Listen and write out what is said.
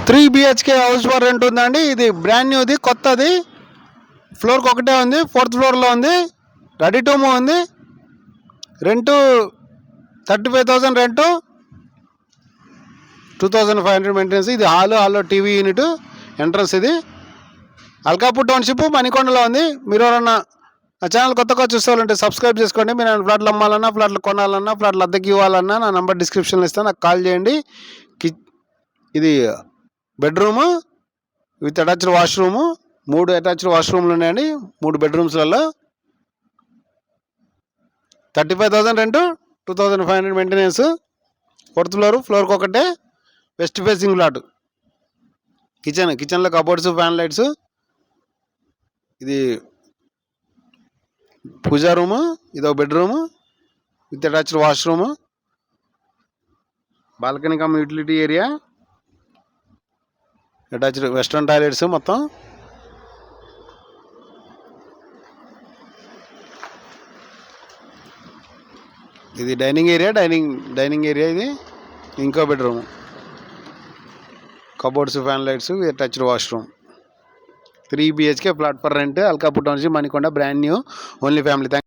3 BHK house for rent ఉందండి. ఇది brand న్యూది, కొత్తది. ఫ్లోర్కి ఒకటే ఉంది, 4th ఫ్లోర్లో ఉంది. రెడీ టు మూవ్ ఉంది. Rent 35,000 rent, 2,500 maintenance. ఇది హాల్లో టీవీ యూనిట్ ఎంట్రన్స్. ఇది అల్కాపూర్ టౌన్షిప్ మణికొండలో ఉంది. మీరు ఎవరన్నా నా ఛానల్ కొత్తగా చూసుకోవాలంటే సబ్స్క్రైబ్ చేసుకోండి. మీరు ఫ్లాట్లు అమ్మాలన్నా, ఫ్లాట్లు కొనాలన్నా, ఫ్లాట్లు అద్దెకి ఇవ్వాలన్నా నా నంబర్ డిస్క్రిప్షన్లో ఇస్తాను, నాకు కాల్ చేయండి. ఇది bedroom with attached washroom. 3 attached వాష్రూమ్లు ఉన్నాయండి 3 బెడ్రూమ్స్లలో. 35,000 రెంటు, 2,500 మెయింటెనెన్స్. 4th ఫ్లోర్, ఫ్లోర్కి ఒకటే. West facing plot. కిచెన్లో కబోర్డ్స్, ఫ్యాన్ లైట్స్. ఇది పూజా రూము, ఇది ఒక bedroom with attached washroom. Balcony come utility area, attached western toilets మొత్తం. ఇది డైనింగ్ ఏరియా. ఇది ఇంకో bedroom, cupboards, fan lights, attached washroom. 3 BHK flat for rent, Alkapur township, Manikonda, brand new, only family.